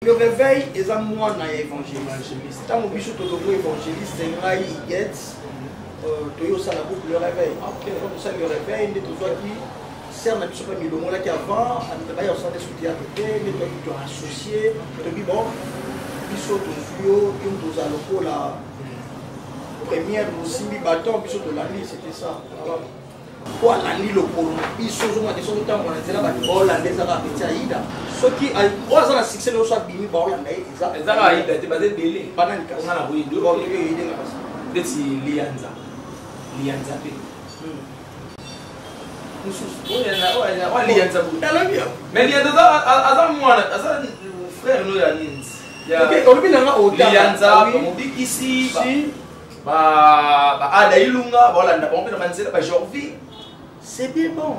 Le réveil est un mois dans l'évangéliste. Tant que bichot de l'évangéliste, c'est un guet. Toyo ça la boucle le réveil. Après comme ça le réveil, les tout qui sert na biso pas mi le mot là qui avant, on va y avoir des soutiens côté, les toi qui sont associés, tu dis bon, biso to fio, une tous à l'eau la première aussi mi bâton biso de l'année, c'était ça. Quoi l'année le polo, biso zo ma des choses temps on a là ba hollandais ça va petit aïda. Ce qui a on a succès le soit bimi ba hollandais, ça aïda te basé belé. Banane ka. On a la oui, deux bon il est là. Peut-être Lianza. Lianza pe. Lianza bu. Mais Lianza azan mwana, azan frère no ya nins. OK, on vient là au Lianza, on dit ici ba ada ilunga ba Hollanda, on peut manzela ba Jorvi. C'est bien bon.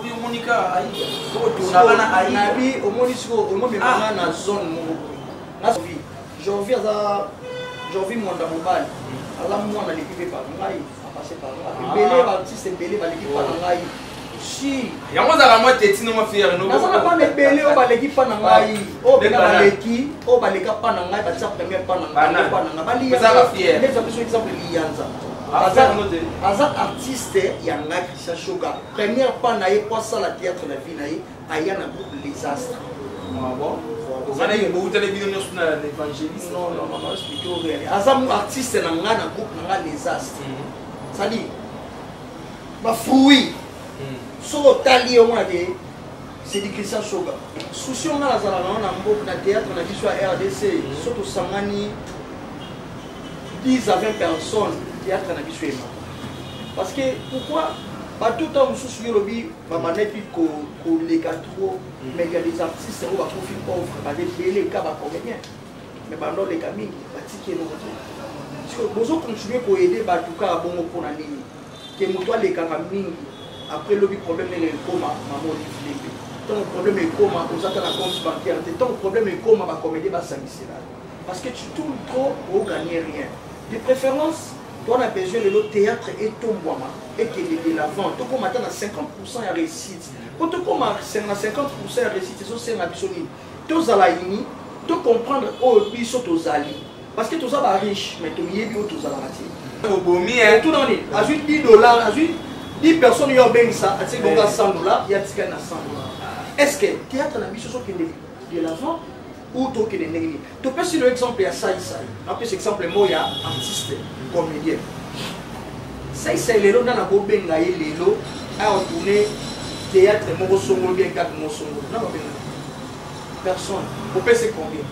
Oui, Monica aïe. Ko to na bana aïe. Nabi au monisco, au mo me na zone mo. Na Jorvi aza Jorvi monda mobile. Ala mwana l'équipe par ngai. Par là. Belé artiste belé ba l'équipe par ngai. Si. Yango za moi teti no ma fier no. Na sana pas belé o ba l'équipe par ngai. O bena ba l'équipe, o ba l'équipe par ngai ba tsa première par ngai. Par ngai. Ba li. Ça va fier. Les exemple exemple Lianza. Azak artiste yanga Christian Shoga. Première par ngai pour ça la théâtre la vie nai aya na groupe Les Astres. Ah bon. On a eu beaucoup de vidéos sur l'évangéliste. Non, expliquez au réel. Azam artiste na nga na groupe na Les Astres. Ça dit, ma fruit, sur le tali au moins c'est du Christian Shoga. Souci on a la zala na mbok na théâtre na biso RDC, surtout Sangani 10 à 20 personnes théâtre na biso ema. Parce que pourquoi pas tout temps sous le lobby va manepi ko les quatre mais il y a des artistes qui va profiter pauvre pas des les cas va combien mais pendant les camis va tirer nos vous continuez pour aider Batuka à bon pour la ligne. Que moi les caramines après le problème est coma, maman dit ton problème est coma, aux attentes à compte bancaire, ton problème est coma, ma comédie va s'amuser là. Parce que tu tournes trop pour gagner rien. De préférence, toi on a besoin de notre théâtre et ton bois et que de l'avant. Tu comme attendre à 50% à réussite. Quand tu comme à 50% à réussite, c'est un absolu. Tu as la ligne, tu comprendre où ils sont aux alliés. Parce que tout ça va riche, mais tu y es bien tout ça là. Tout dans les, à 10 dollars, à 10 personnes qui ont bien ça, à 100 dollars, il y a 100 dollars. Est-ce que le théâtre n'a pas de l'avant ou tu as des tu peux sur l'exemple à ça. Après cet exemple, moi, il y a artiste, comédien. Ça, c'est les lots dans la bobe, les lots, à retourner théâtre, mon songo, bien 4 mon songo. Non, personne. Vous pensez combien?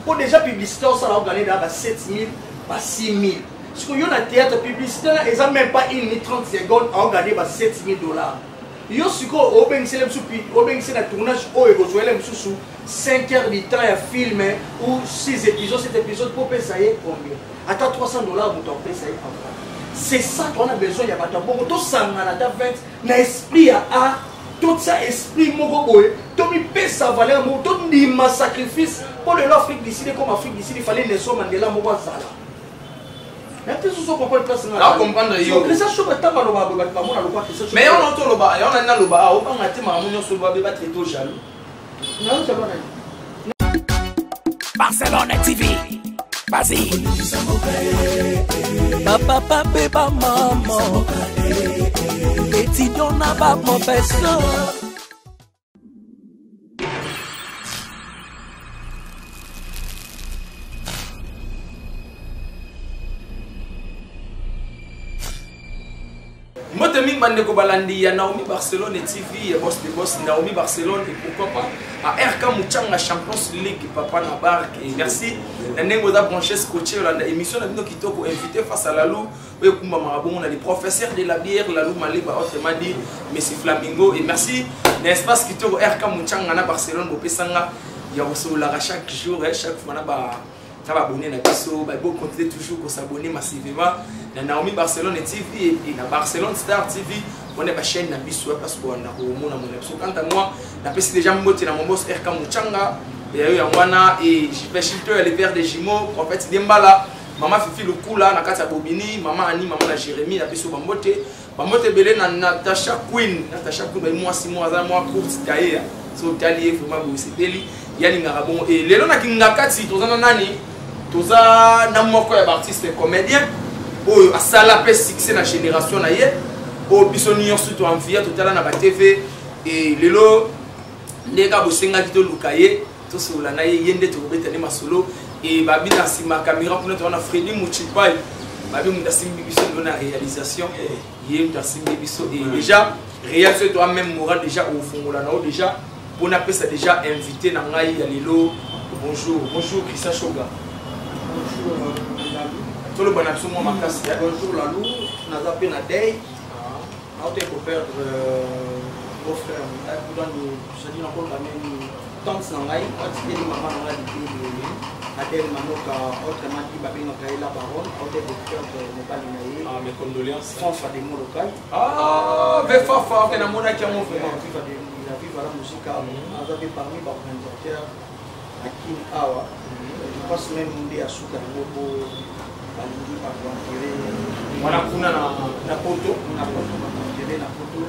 Pour déjà publicité, ça va gagner dans 7 000, 6 000. Parce que le théâtre publicitaire, ils n'ont même pas 1 minute 30 secondes à gagner 7 000 dollars. Yo siko obengisele msupi obengisele tournage oyo ekozwele msusu 5 heures de temps ya film ou 6 épisodes 7 épisodes pour payer ça combien ata 300 dollars pour payer ça c'est ça qu'on a besoin ya bata bongo to sangana ta 20 na esprit ya art tout ça esprit moko boye to mi pesa valeur mo to ndima sacrifice pour l'Afrique d'ici comme Afrique d'ici il fallait Nelson Mandela mo bazala. Mais on Barcelone TV, vas-y. Papa, papa, maman. Étudiant n'a pas mon personne. Motemik Bandeko Balandi, à Naomi Barcelone TV, boss de boss Naomi Barcelone, et pourquoi pas à RK Mouchanga Champions League, Papa Nabark, et merci. Nengo da branché scotché la émission de Kitoko invité face à Lalou, on a les professeurs de la bière, Lalou Maliba, autrement dit, Messi Flamingo, et merci. L'espace Kitoko RK Mouchanga na Barcelone, Bopesanga, il y a aussi chaque jour, chaque fois, ça va abonner à Bisso, il faut continuer toujours à s'abonner massivement. Na Naomi Barcelone TV et na Barcelone Star TV, on est ma chaîne na Bisso parce qu'on a au monde mon épisode. Quant à moi, na pesi déjà monté na mon boss RK Mouchanga et Yangwana et j'ai filtré les verres des jumeaux en fait Dembala, maman Fifi le Kula na Katia Bobini, maman Annie, maman la Jérémie, na Bisso Bambote belé na Natasha Queen, moi 6 mois à moi courte taillé, so taillé vraiment c'est beli. yalingaka bongo et lelo nakinga kati toza na nani toza na moko ya artiste comédien oyo asala pe succès na génération na ye o biso nyonso to amfia totala na ba TV et lelo ndeka bosenga kito lukaye to sola na ye yende to betane masolo et babi na sima caméra pour notre on a Freddy Muchipai babi mu dasimbi biso na réalisation yé dasimbi biso et déjà réalisation toi même moral déjà au fongola na déjà on appelle ça déjà invité na ngai ya lelo bonjour Christian Shoga bonjour tout le bon absolument makasi bonjour Lalou naza pe na day on te pour perdre mon frère dans le je dis encore la même tant na ngai on dit maman na ngai Adèle Manoka autrement dit babi na kai la parole on te pour perdre mon pali na ye mes condoléances Fafa de Molokai ve Fafa na mona ki mon frère la vie voilà musique on avait parmi les organisateurs à Kin Awa je pense même Mundé à Souka Bobo Balingi par enterrer voilà kuna na poto enterrer na poto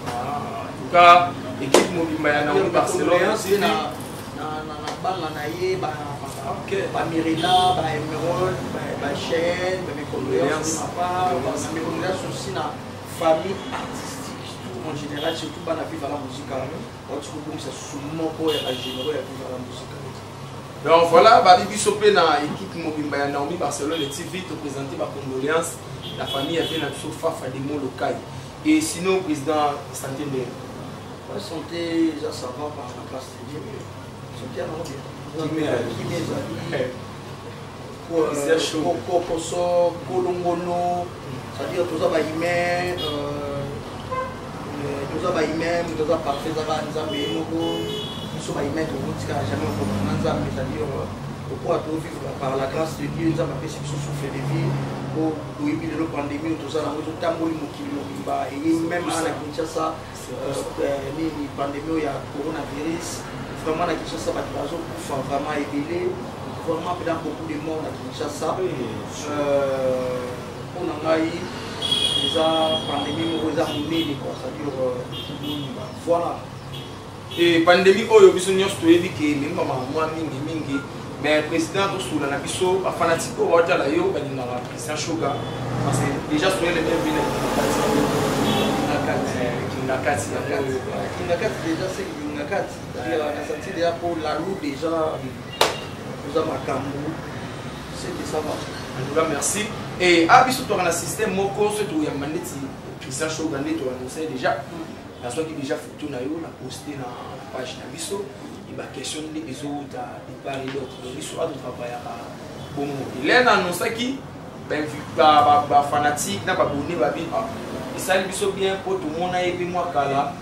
en tout cas équipe mobimba ya na Barcelone na banga na ye ba Mirela ba Emerald ba Chen ba condoléances aussi na famille artistique en général, surtout dans la vie de la musique, quand tu peux ça souvent pour générer la vie de la musique. Donc voilà, Babi Sopé na équipe Mobimba Naomi Barcelone TV te présenter ma condoléance la famille a bien absolu Fafa de Molokai et sinon président santé de la santé ça va par la place de Dieu santé non bien qui mes amis pour Koso Kolongono c'est-à-dire tout ça va humain nous avons parfait, nous avons jamais c'est-à-dire pourquoi vivre par la grâce de Dieu, nous avons fait souffler de vie pour éviter la pandémie, tout ça, nous avons et même à la Kinshasa, la pandémie, il y a coronavirus, vraiment la Kinshasa, vraiment éveillé, vraiment beaucoup de monde à Kinshasa. On a pandémie voilà et pandémie oyo biso nyonso toyebi ke elinga mwa mingi mais président tosula na biso bafanatique oyo baotala yo balingaka Christian Shoga parce que déjà soye le même vile kingakati déjà c'est kingakati na senti déjà pour la roue déjà nous avons makambo c'est ça va. En tout cas, merci. Et à biso to na système moko ce to ya maneti Christian Shoga to annoncer déjà. La soirée qui déjà photo na yo la poster na page na biso. Il va questionner les autres de part et d'autre. Donc il soit de travail à bon. Il est annoncé qui ben ba fanatique na ba abonné ba bi. Il sali biso bien pour tout le monde a épi moi kala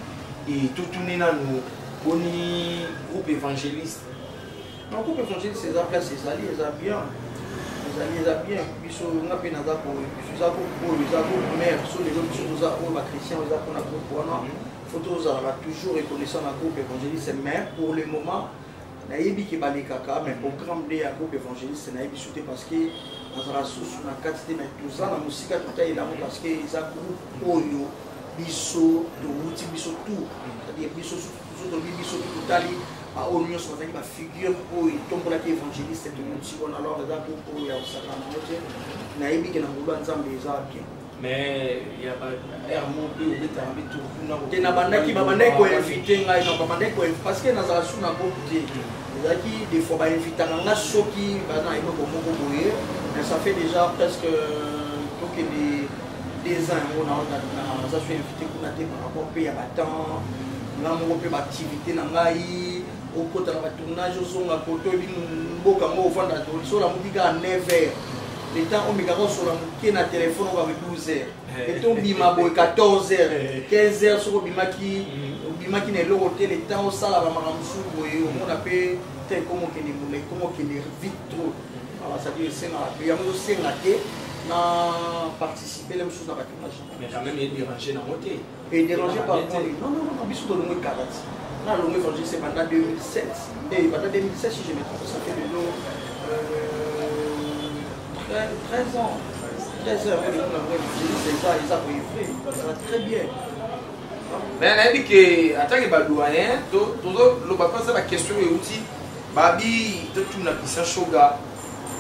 et tout tourner na nous boni groupe évangéliste. Non groupe évangéliste c'est ça place c'est ça bien. Les bien, on a fait pour toujours reconnaissant la groupe évangéliste, mais pour le moment, mais programme de la groupe évangéliste, parce que dans la source, on a 4 mais tout ça, la musique tout est là parce que les groupe Oyo, Bisso, de Bisso tout, c'est-à-dire Bisso tout à à Oignon, on a une figure où il tombe là qui est évangéliste, et tout le monde s'y voit alors les arbres pour y avoir ça dans le côté. Naïbi qui n'a pas ensemble des arbres. Mais il y a pas Hermon peu de temps avec tout. Il y a banda qui m'a demandé qu'on invite, il y a banda qu'on parce que dans la sous n'a pas côté. Il y a qui des fois va inviter dans la sous qui va dans les mots mais ça fait déjà presque donc des ans on a ça fait inviter qu'on a des par rapport à battant. Là on peut activité dans ngai au côté de la tournage au la côté mboka mo vanda sur la musique à 9h le temps on me garde sur la musique na téléphone on va 12h et ton bima boy 14h 15h sur bima qui ne l'hôtel le temps au sala ba makamsu boy on appelle tel comme que ni moulé comme que ni vite trop alors ça dit c'est na ya mo senga ke na participer les choses dans la tournage mais quand même il déranger dans moté et dérangé par non biso de l'homme 40 là l'homme évangéliste c'est pendant 2007 et pendant 2007 si je me trompe ça fait de l'eau 13 ans c'est ça ils ont très bien mais on a dit que attaque ba doyen to le papa ça la question est outil babi tout na Christian Shoga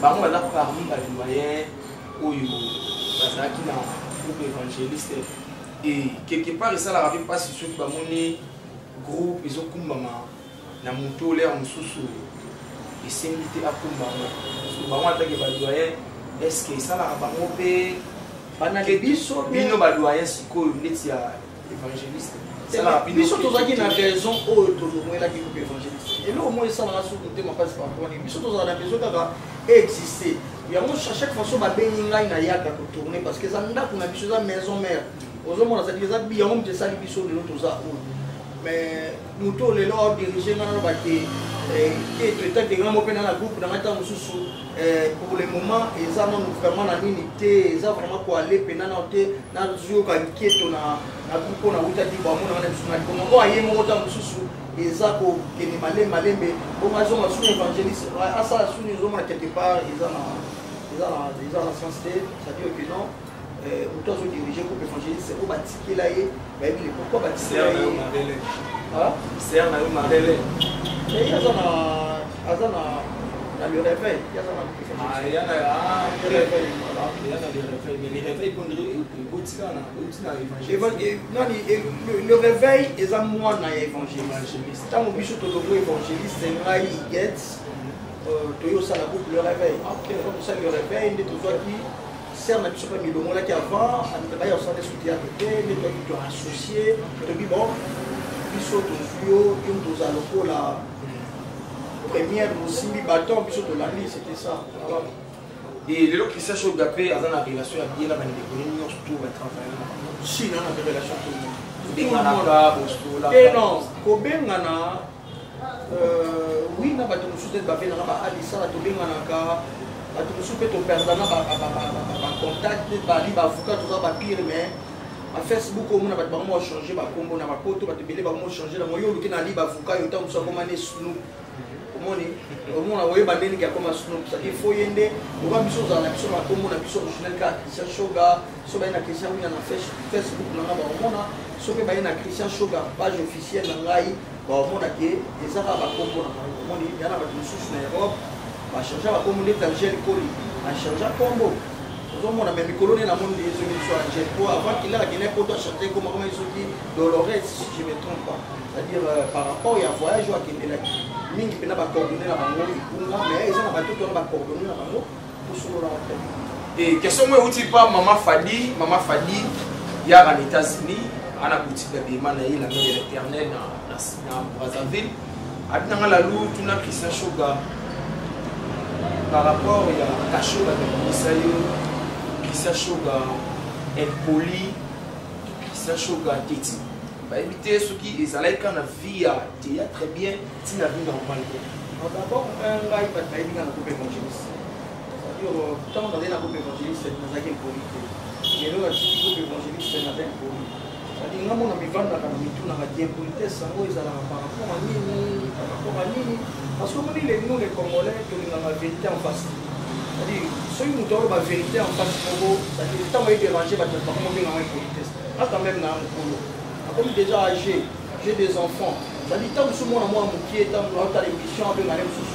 bango baza parmi ba doyen oyo bazaki na groupe évangéliste et quelque part ça la rappelle pas si ceux qui bamoni groupe ezokumbama na moto l'air mususu esemblité akumbama bango atake ba doyen est-ce que ça la bango pe bana biso bino ba doyen sikoyo neti ya évangéliste biso tozalaki na raison oyo tozongwelaki groupe évangéliste et là au moins ça na raison de ma passe par rapport biso tozala na besoin kaka exister yango chaque fois so babengi ngai na yaka kotourner parce que eza ndako na biso eza maison mère ozomona ça dit eza yango moto esali biso lelo toza oyo mais moto lelo adirige nga na bate etat degrand mo mpe na groupe na ngai ntango mosusu pour le moment eza nano vraiment na nini te eza vraiment koale mpena nao te nazoyoka nkieto na groupe oyo nautaki bamona na biso na likongo ngo aye moko ntango mosusu eza kokende malembe bongo azonga suni évangéliste asala suni ezomona quelque part eza na sens te c'est-à-dire que non moto azodirige groupe évangéliste oyo batikela ye bayebi le pourquoi batikela ye ser na yo marele aza na le réveil le réveil eza mwana ya évangéliste ntango biso tolongo évangéliste ngai get toyosala groupe le réveil tosali le réveil nde tozwaki ser na biso mpe milongolaki avant baya osala soutiatre te nde toyaki toassocié tobi bon biso tozwi yo tozala lokola première mosimbi baton biso tolandi c'était ça et lelo Christian Shoga pe aza na relation ya bien na bandeko nyonso to batravaille si na relation benganaka bostola non kobengana oui na bato mosusu te babengana baalisala tobenganaka bato mosusu mpe toperdana bacontact bali baavocat toza bapire mais à Facebook omona bato bango changer bakombo na bapoto bato ebele bango changer nango yo oluki na ali bavocat yo ntango mosusu akomani snoop omoni omona oyeba ndenge akoma snoop c'est-à-dire fo ye nde oba biso ozala na biso bakombo na biso original kaka Christian Shoga so baye na Christian wina na Facebook nanga baomona so mpe baye na Christian Shoga page officielle na ngai baomona ke ezaka bakombo na bango omoni ya na bato mosusu na Europe bachange bakombo nde Angel Koli achange kombo ozomona me mikolo nde namoni ezongi biso Angel po avant qu'il akende poto achante koma koma ezoki Dolores si je me trompe pas c'est-à-dire par rapport ya voyage oyo akendelaki mingi mpena bacoordonné na bango ikunga mais eza na batoto wana bacoordonné na bango posolola te et question moi outil pas maman Fadi yaka na États-Unis ana boutique ya bima na ye la mère de l'Éternel na Brazzaville abinanga la lou tuna Christian Shoga par rapport ya kasho ba komisa yo Christian Shoga impoli Christian Shoga teti ba éviter ce qui ezalaki kana vie ya théâtre bien tina vie normale d'abord ngai bayebi nga na groupe évangéliste c'est-à-dire ntango nazali na groupe évangéliste nazalaki impoli te lelo natiki groupe évangéliste naza impoli c'est-à-dire nga mona mivandaka na mitunaka ti impolitesse yango ezalaka par rapport à nini parce que moni nous les Congolais tolingaka vérité en face c'est-à-dire soki moto oyo bavérité en face moko c'est-à-dire ntango edérange bato bakomobenganga impolitesse nga quand même na mokolo comme déjà âgé, j'ai des enfants. Ça dit tant que ce monde moi moutier, tant que l'autre émission avec la même sous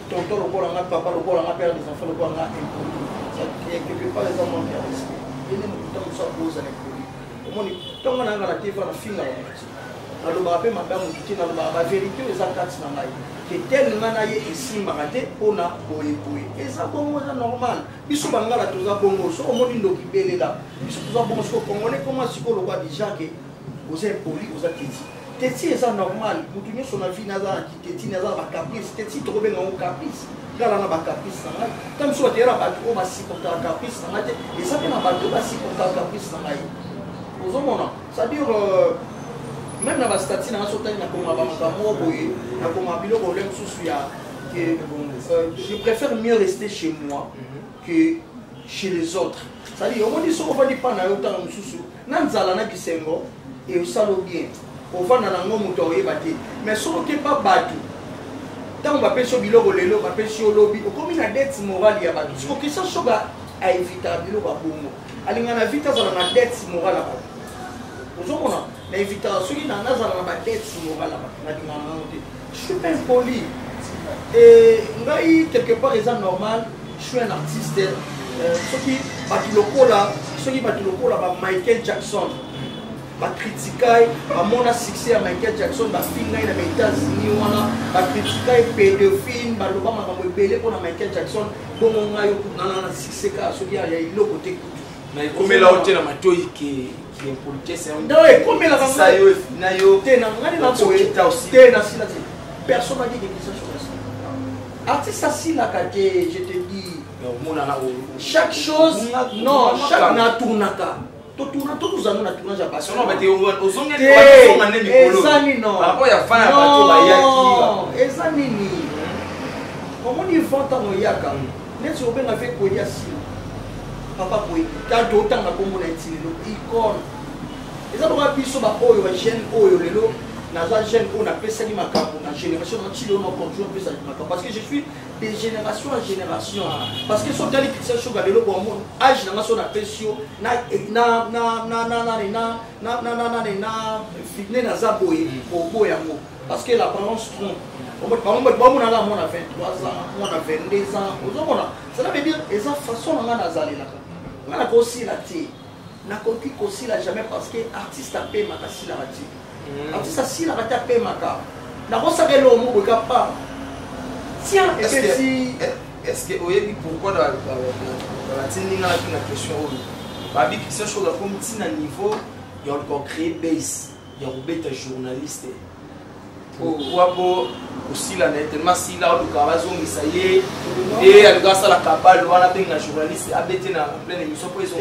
tonton le bol en papa le bol en père des enfants le bol en impoli. Ça dit quelque part les enfants qui respect. Et nous tant que ça pose à l'impoli. Au moins tant qu'on a la TV la fin là. Alors on rappelle ma père moutier dans la vérité les attaques dans la que tel manaye ici maraté on a boye. Et ça bon c'est normal. Biso bangala toza bongo so au monde ndokibele là. Biso toza bongo so congolais comment siko le roi déjà que vous êtes poli, vous êtes teti. Teti est ça normal. Vous tenez son avis, naza qui teti, naza ba caprice. Teti trop bien en caprice. Gala na ba caprice na. Comme soit era ba trop ba si porter caprice na. Et ça bien na ba trop ba si porter caprice na. Vous omona. Ça dire même na ba stati na so tani na koma ba mo boye, na koma biloko lem susu ya que je préfère mieux rester chez moi que chez les autres. Ça dit on dit so on va dire pas na yo tanga mususu. Na nzala na bisengo et au salon bien au vent dans l'angle motorisé bâti mais sur le pas battu tant on va pêcher au biloko lelo va pêcher au lobby au comme une dette morale il y a battu ce que ça chose à éviter à biloko à bongo allez on a vite dans la dette morale là aux hommes on a éviter celui dans la dette morale là je suis pas impoli Et quelque part, c'est normal. Je suis un artiste. Ceux qui battent Michael Jackson. Va critiquer mon succès à Michael Jackson, va finir dans les États-Unis, va critiquer pédophile, va l'obama va belé pour Michael Jackson, bon on a eu un succès car ce qui a eu le côté. Mais comme la haute la matoyi qui est politique, c'est un. Non, comme la ça yo na yo te na ngani na ko te na sila te. Personne n'a dit que ça sur ça. Artiste assis là quand je te dis chaque chose non, chaque na tournaka. Tout nous avons un tournage à passion. Non, mais tu es aux ongles de non. Par rapport à Fana, non, Ezanini. Comment on y vend en Oyaka? N'est-ce pas bien avec Koyasi? Papa Koy, car d'autant la communauté, icône. Les gens ont appris sur ma oyo, jeune oyo, lelo. Naza jeune, on appelle ça ma capo, la génération entière, on contrôle ça ma capo. Parce que je suis de génération en génération. Parce que son tali qui s'est chauffé le bon monde, âge n'a son appel sur na fitne na zaboye pour boyamo. Parce que l'apparence trompe. Par exemple, on a 23 ans, on a 22 ans. Ça veut dire que ça façon on a nazali là. On a aussi la thé. Na conquis aussi là jamais parce que artiste a payé ma cassi la ratie. Artiste assis la ratie a payé ma car. Na rosa que l'homme au pas. Tiens, est-ce que vous avez pourquoi dans la tending à la question Babi qui se chose comme si à niveau il y a encore créé base, il y a un journaliste. Aussi la net, tellement si là le cavazo misaye et à grâce à la capable on a bien un journaliste abété dans pleine émission pour ils ont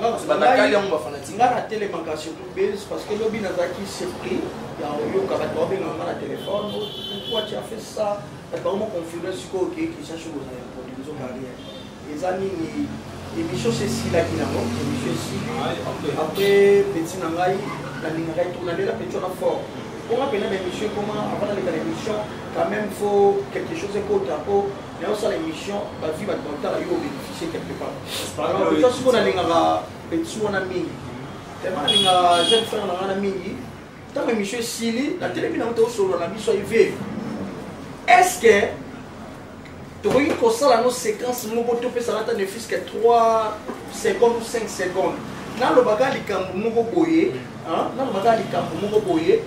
non c'est pas d'accord on va fanatique la télémancation tout base parce que lobby nazaki c'est pris il y a yo cavazo bien dans la téléphone pourquoi tu as fait ça parce que comment configurer ce qui cherche aux production carrière les amis émission c'est si là qui n'a pas émission si après petit nangai la ligne tourner la petite on a fort. On a péné l'émission, comment avant d'aller dans l'émission, quand même il faut quelque chose pour le drapeau. Mais aussi l'émission, la vie va dans le temps, il faut bénéficier quelque part. Alors, peut-être si on a un petit on a mis, tellement un jeune frère on a mis, tant l'émission est si la télévision est aussi on a mis soit élevé. Est-ce que tu vois que ça la nos séquence, nous avons topé ça là ne fût que 3 secondes ou 5 secondes. Dans le bagage du camp, nous avons boyé, dans le bagage du camp, nous avons boyé.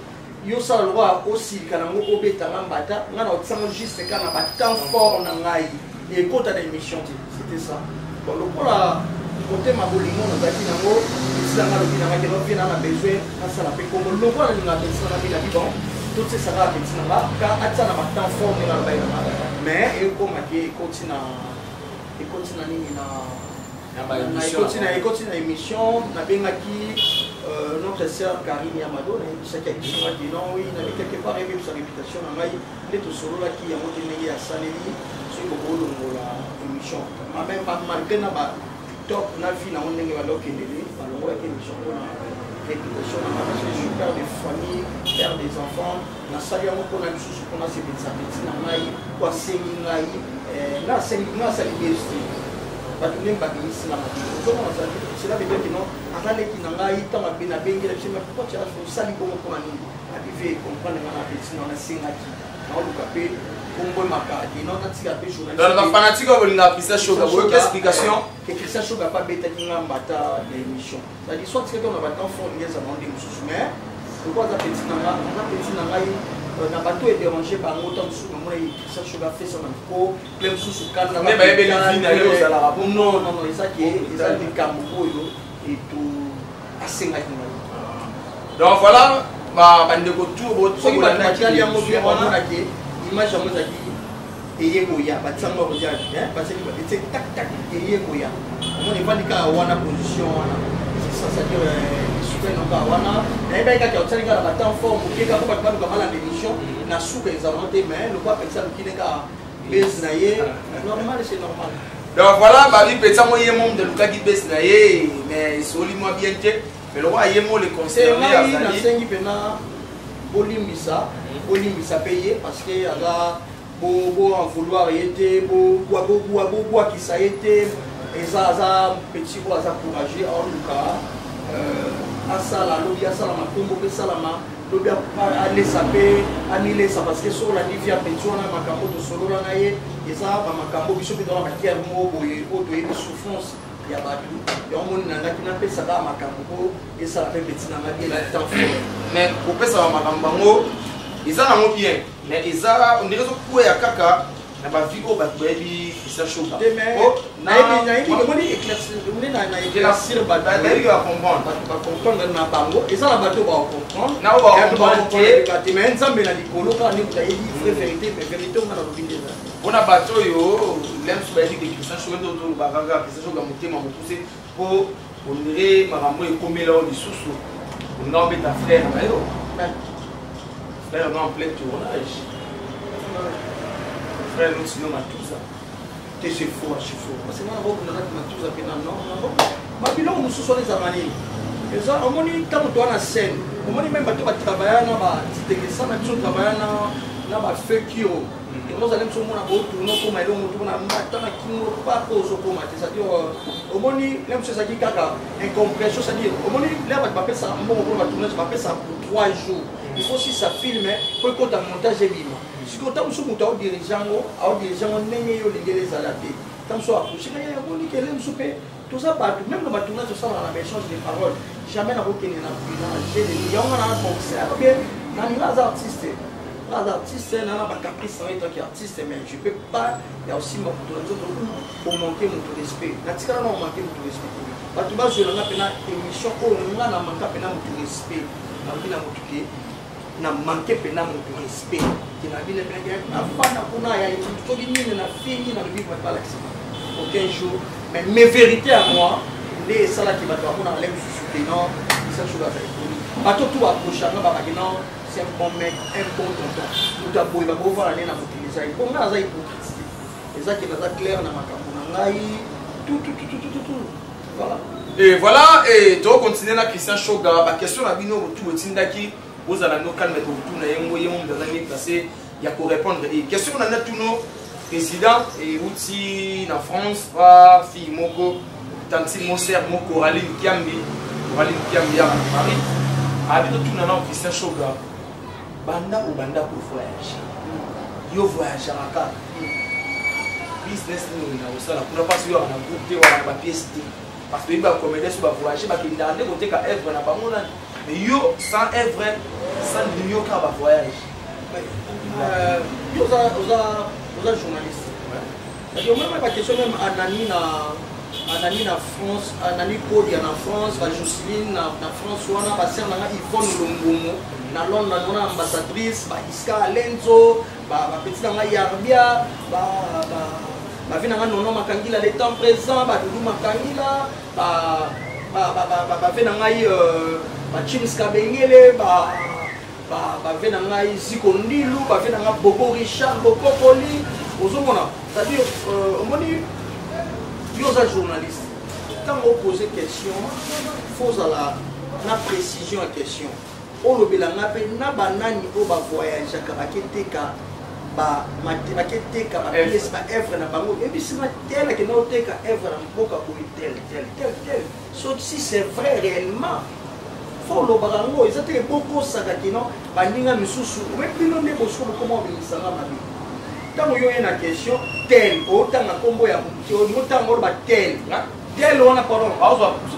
Yo ça le roi aussi quand on a obéi à l'ambata, on a juste quand on a temps fort dans ngai et quand on a émission c'était ça. Bon le pour la côté ma bolingo on a dit nango, si on a le binanga que l'on vient on a besoin, ça la fait comme le roi on a besoin de la vie bon, tout c'est ça va petit là, quand à ça on a temps fort dans la baie mais et comme qui continue nini na continue émission na benga qui notre sœur Karine Yamado, c'est quelqu'un qui m'a dit non, oui, il avait quelque part révélé sa réputation. Il est au solo là qui a monté à Saléry sur le rôle de l'émission. Même malgré la top, la vie, on est à l'autre qui est né, alors on a une émission pour la réputation. Parce que je suis père de famille, père des enfants. La salle, on a des choses qu'on a ces petits appétits, on a ces mingaï, là, c'est l'idée. Cela veut dire que non, après qui n'a pas eu temps à bien mais pourquoi tu as fait ça pour arriver à comprendre que on a 5 acquis. On a capé, on a marqué, on a tiré journaliste. Donc, le fanatique, on a pris ça chaud. Quelle explication? Que Christian Chaud n'a pas bêté qui n'a pas d'émission. C'est-à-dire, soit que on a pas tant fort, il y a des choses, mais pourquoi on a petit n'a na bateau est dérangé par un autant de sous, mais ça je vais faire ça encore plein de sous sous cadre là. Mais non, ça qui est ça du Cameroun et tout assez mal. Donc voilà, ma bande de tour, ce qui va matériel ya mo bien on a qui image à moi qui et yegoya ba tsamba ko ja parce que c'est tac tac et yegoya. On est pas du cas wana position wana. Ça dire super namba wana et ben quand tu as la temps fort pour que quand pas de mal en émission na souka exactement mais le quoi ça qui n'est qu'à baisse naie normal c'est normal. Donc voilà babi petit moi yemo de Lucas qui baisse naie mais solidement bien fait mais le roi yemo le conseil na sengi pena bolimbisa payer parce que ala bo en vouloir était bo qui ça était et ça petit bois ça encourager en tout cas asala lobi asala makombo pe salama lobi alesa pe anilesa parce que sur la livia petona makambo to solo na ye eza ba makambo biso pe dans la matière mo boye oto ye souffrance ya batu ya moni na ngaki na pesa ka makambo ko esala pe betina na bien la temps mais ko pesa makambo bango eza nango bien mais eza on dirait ko ya kaka na ba vie o ba baby isa shoka oh na yebi moni éclaircir moni na éclaircir ba da il va comprendre ba comprendre na bango eza la bato ba comprendre na ba comprendre que mais nzambe na likolo ka ni kuta yebi vraie vérité mais vérité on a lobi déjà bona bato yo lem so ba yebi que isa shoka to ba kaka isa shoka motema mokuse po on dirait makambo ekomela o lisusu on a ta frère na yo frère en plein tournage frère nous sinon Matuza c'est faux parce que moi beaucoup na Matuza pe na non ma biloko mususu les amani eza omoni tango to na scène omoni même bato ba travailler na ba titekesa na biso travailler na ba fake yo et nous allons se mona ko tourner ko mailo mutu na mata na kingo pas cause ko mate c'est-à-dire omoni même c'est ça qui kaka incompression c'est-à-dire omoni là ba pesa mbongo ko ba tourner ba pesa pour 3 jours il faut aussi ça filmer pour que ta montage est libre si tu as un dirigeant ndenge yo lingele ezalate tant soit accouché ya boni kele msupe tout ça partout même dans ma tournage tout ça dans la échange de paroles jamais na bokene na village de yonga na concert bien na ni les artistes na ba caprice en tant qu'artiste mais je peux pas il y a aussi ma tournage pour manquer mon respect na tikala na manquer mon respect ba tu ba je na pena émission o nga na manquer pena mon respect na bina motuki na manquer pena mon respect qui n'a bien avant kuna ya tout nini na fini na vivre pas l'accident aucun jour mais mes vérités à moi les sala qui va toi kuna l'aime sous non ça chose à faire pas tout approcher na ba non c'est un bon mec un bon tonton tout à boy va voir aller na utiliser pour nga za hypocrisie et ça qui va clair na makambo na ngai tout voilà et voilà et to continuer na Christian Shoga ba question na bino tout otindaki vous allez nous calmer tout na yengo yemo ndazani placé ya ko répondre et question na tout no président et outil na France va fille moko tanti mon sœur moko Coraline Kiambi ya Paris habite tout na Christian Shoga banda pour voyage yo voyage aka business ni na osala kuna pas yo na groupe te wa ba pièce parce que il va commander sur ba voyager ba kinda ndeko te ka œuvre na bango na mais yo sans œuvre sans l'union car va voyage yo za journaliste et même pas question même anani na France anani Cody na France ba Jocelyne na France wana ba sœur na Yvonne Longomo na Londres na ambassadrice ba Iska Lenzo ba petit na Yarbia ba vina nga nono makangila le temps présent ba Doudou makangila ba vina ngai ba Chims Kabengele ba vina ngai Ziko Ndilu ba vina nga Bobo Richard Bokokoli ozomona c'est-à-dire omoni yo za journaliste quand on pose question faut la précision à question on lobela nga pe na banani o ba voyage ka baketeka ba mateka ba pièce ba œuvre na bango et puis c'est tel que no teka œuvre na mboka ko tel so si c'est vrai réellement faut lo barango ezate beaucoup saka kino baninga misusu mais bino ne bosko comment bilisanga mabi tant yo na question tel autant na kombo ya mutio autant ngoro ba tel on a pardon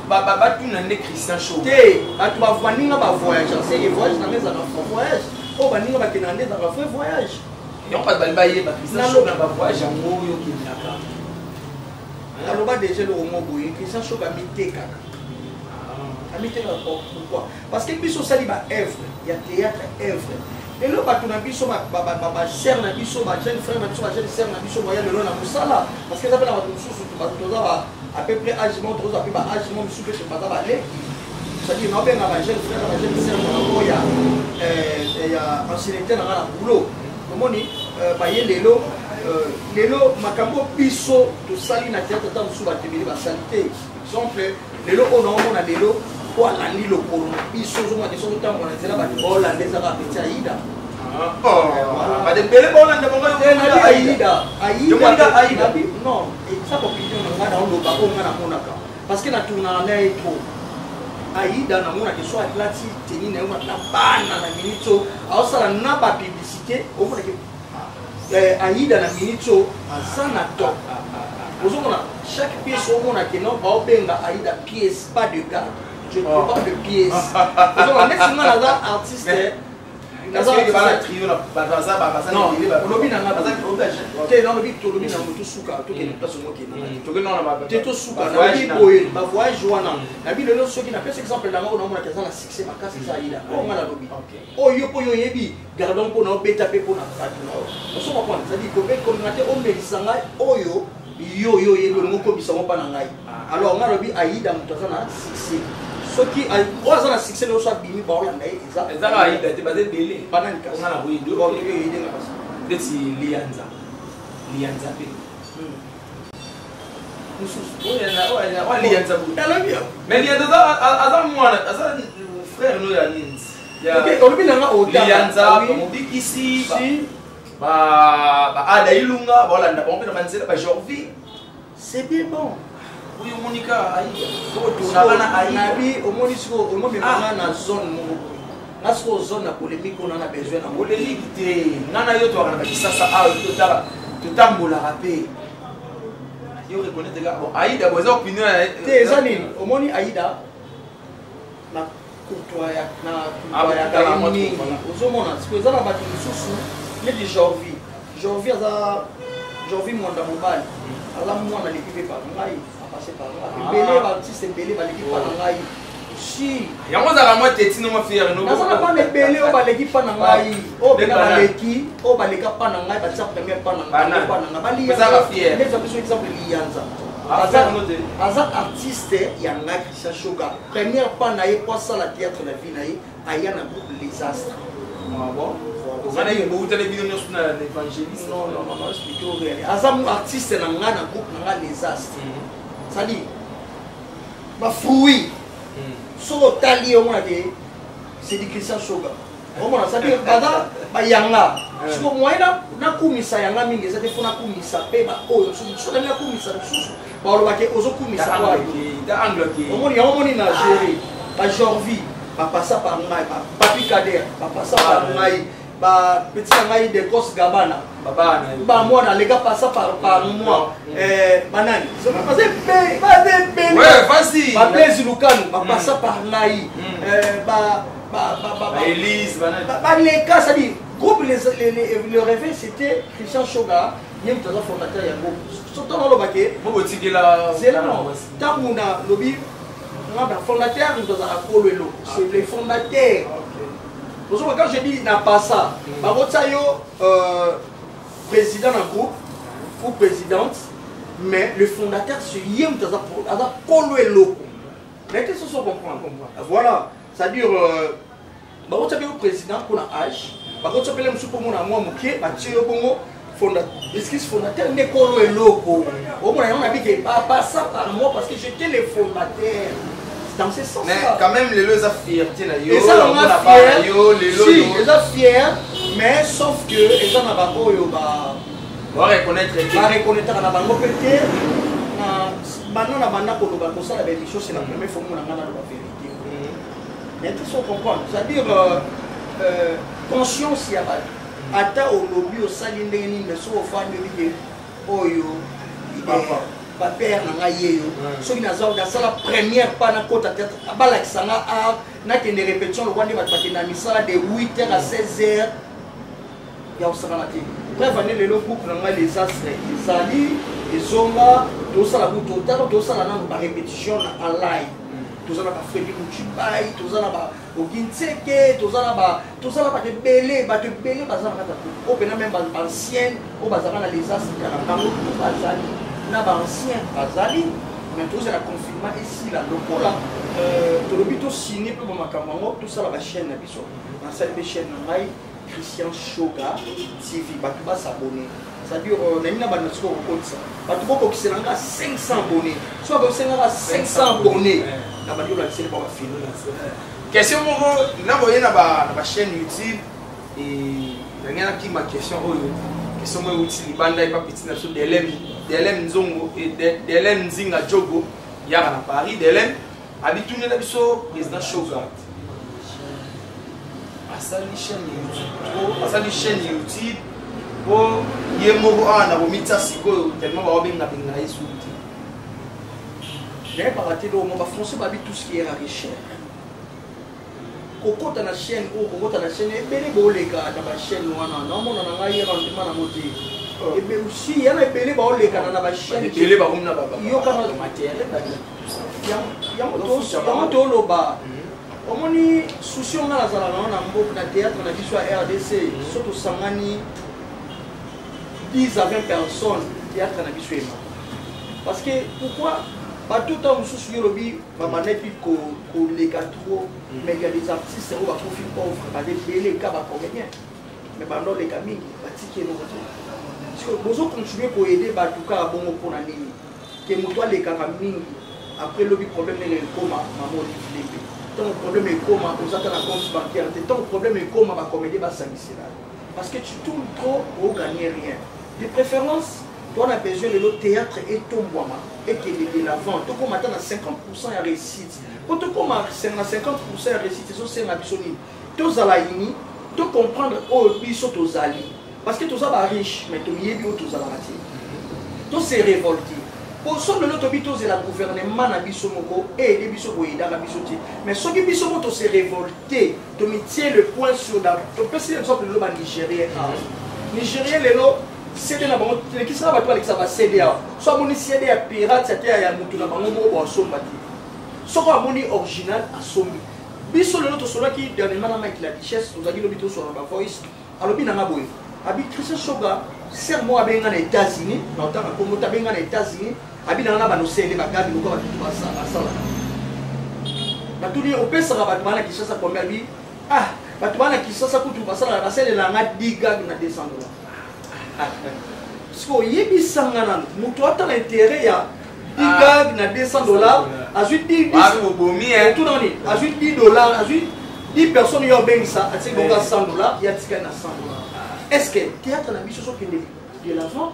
ba tout na Christian Show te atu ba vaninga ba voyage c'est voyage na meza na voyage o baninga ba kenande na ba voyage et on pas balbayer ba Christian Show na ba voyage ngo yo kinaka aloba déjà le romo boye Christian Show ba miteka pourquoi parce que biso sali ba œuvre il y a théâtre œuvre et là ba tuna biso ba sœur na biso ba jeune frère na biso ba jeune sœur na biso moya le na musala parce que ça fait la mususu ba toza à peu près âge mon toza ba âge mon mususu que pas ba le ça dit non ben ba jeune frère ba jeune sœur na moya ya ancienneté na la boulot komoni ba ye lelo makambo biso to sali na théâtre ta mususu ba tebeli ba salité exemple lelo on a lelo pour alandi le corona biso zo mwa so tango na zela ba hollandais aka petit aida ba de bele bon na bongo aida non et ça opinion na ngana on lo ba ko ngana monaka parce que na tourna na trop Aïda na mona ke so atlati teni na yo na bana na minito aosala na ba publicité o mona ke Aïda na minito azana top ozomona chaque pièce au mona ke non ba obenga Aïda pièce pas de garde je ne peux pas de pièce ozomona mais si na za artiste parce que ba la trio la baza non lobi na nga te non lobi to lobi na moto suka to ke place mo ke to ke non la ba te to suka na bi boye ba voyage wana na bi lelo soki na pese exemple na nga na mona ke za na succès makasi za ila o nga na lobi o yo po yo yebi gardons po na beta pe po na fatu na o so ma point ça dit ko be ko na te o melisa ngai oyo yo yebi ngoko bisa mo pa na ngai alors nga lobi Aïda moto za na succès soki o azana succès le so bimi ba olanda eza Aïda te baze belé banani ka on a la oui do ko ke yede nga basa deti lianza pe wa lianza bu mais lianza azan mwana azan frère no ya nins ya ok olobi na nga ota lianza mobikisi ba ada ilunga ba olanda ba mpena manzela ba Jorvi c'est bien bon. Oui, Monica Aïda. Nabi, au moins, au moins, na zone. Na zone na polémique, on en a besoin. Na polémique, nana yo to na ça to tambola rapé. Yo reconnaître les gars. Bon, Aïda, vos opinions. T'es zanine, au moins Aïda. Na courtoya, na mingi. Aux hommes, parce que ça na battu sous mais de Jorvi. Jorvi mwanda mobali. Ala mwana l'équipe par ngai. Passer par là. Belé artiste belé ba l'équipe par ngai. Si. Yango za la moi teti no ma fier no. Na ça pas ne belé o ba l'équipe par ngai. O bena ba leki, o ba leka par ngai ba tsa premier par ngai. Par ngai. Ba liya. Ça va fier. Les autres exemple lianza. Azar artiste ya ngai Christian Shoga. Première par naie pour ça la théâtre la vie naie aya na groupe Les Astres. Ah bon. Vous allez vous télévision sur l'évangéliste. Non, expliquer au réel. Azar artiste na nga na groupe na Les Astres. Ça dit, ma fruit, sur tali au moins c'est du Christian Shoga. Au moins ça dit, bah yanga. Sur moi na kumisa yanga mingi, ça défend na kumisa pe ba oh, sur na kumisa sous. Bah on va que ozo kumisa quoi. Da angloki. Au moins yanga moni na gérer. Ba Jorvi, ba passer par ngai, ba Papi Kader, ba passer par ngai. Ba petit ngai de Kos Gabana. Bah moi dans les gars passent par moi banane c'est pas c'est ouais vas-y ba Blaise Lukanu ba passe par ngai ba Elise banane ba les cas ça dit groupe le réveil c'était Christian Shoga yem toza fondateur ya groupe surtout dans le baquet bobotikela c'est là non tamuna lobi on a fondateur nous toza akolelo c'est les fondateurs quand je dis n'a pas ça ba rotayo président d'un groupe ou présidente, mais le fondateur c'est Yem Taza Polo et Loco. Mais qu'est-ce que ça comprend? Voilà, c'est-à-dire, quand tu as le président pour l'âge, quand tu as le pour moi, tu as le fondateur n'est Polo et Loco. Au moins, on a dit que pas ça par moi parce que j'étais le fondateur. Dans ce sens. Mais quand même, les lois fierté là. Et ça, on a fier. Si, ils sont fiers, mais sauf que ils ont pas va reconnaître na bango peut-être maintenant na banda ko ba ko sala ba émission c'est la première fois qu'on a la vérité. Mais tout ça comprendre, c'est-à-dire conscience ya ba ata au lobby au sali ndenge ni mais so ofandi bide oyo ba père na ngai yo so ki nazo da sala première pas na kota tête abala kisanga na kende répétition le kwandi ba na misala de 8h à 16h ya osala na tiki. Bref, on est le groupe Les Astres, les Ali, les Zonga, tout ça, tout ça, la répétition en live. Tout ça, la Frédéric Mouchibaï, tout ça, la Oginseke, tout ça, la de Belé, au Bénin même ancienne, au Bazar, les Astres, il y a ancien Bazali, mais tout ça, la confinement ici, là, le là, tout le but signé pour ma camarade, tout ça, la chaîne, la chaîne, Christian Shoga TV, tu vas s'abonner. C'est-à-dire, on a une abonnement sur le compte. Tu vas 500 abonnés. Soit que 500 abonnés. Question, là, vous voyez la chaîne YouTube. Et il y a ma question. Question, moi, outil, Banda, pas petit, sur DLM Nzongo et DLM Nzinga Djogo. Il y a à Paris, DLM. Habitué na biso président Shoga. Asali chaîne YouTube, asali chaîne YouTube. Bon, yemoko ana bomita siko tellement ba obenga benga isuti. J'ai pas raté le moment français ba tout ce qui est richesse. Koko ta na chaîne ou koko ta na chaîne ebele boleka na ba chaîne wana na mona na ngai rendement na moti. Et bien aussi yana ebele ba oleka na ba chaîne. Ebele ba umna ba. Yo kana matériel ba. Ya moto loba. Omoni souci on a la zala na mboka na théâtre na biso à RDC surtout sangani 10 à 20 personnes théâtre na biso ema. Parce que pourquoi pas tout temps sous lobby va manette ko les trop mais il y a des artistes qui va profiter pauvre ba des belé ka ba comédien mais bandon les camis ba ticket no parce que bozo continuer ko aider ba tout cas bon pour na nini que moto les camis après lobby problème les coma maman les ton problème est comment on s'attend à compte bancaire ton problème est comment va comédien ba s'amuser là parce que tu tournes trop pour gagner rien de préférence toi on a besoin de l'autre théâtre et ton bois et que de l'avant tu comme attendre à 50% à réussite pour te comme à 50% à réussite c'est un absoni tous à la uni tu comprendre oh biso tous ali parce que tous à riche mais tu y es bien tous à la moitié tous c'est révolté pour ça de l'autre bitos et la gouvernement na biso moko et les biso boida la biso ti mais ceux qui biso moto se révolté tu me tiens le point sur la tu peux c'est exemple le Nigérien Nigérien les lots c'est de la banque qui sera pas avec ça va céder soit mon céder à pirate c'était à mutu na bango mo sombati soit quoi moni original à sombi biso le l'autre solo qui dernièrement na avec la richesse nous a dit le bitos sur la voice alors bien na boy abi Christian Shoga c'est moi benga na États-Unis dans temps comme ta benga na États-Unis abi na ba no céder ba gabi ko ba tout ça ba tout li opé ça ba bana qui ça combien bi ah ba tout bana qui ça kutu ba ça la céder la nga 10 gag na $200 parce que yebi sangana mutu ata l'intérêt ya 10 gag na $200 ajoute 10 tout dans ni ajoute $10 ajoute 10 personnes yo ben ça à c'est donc $100 ya tika na $100 est-ce que théâtre na biso so kende de l'avant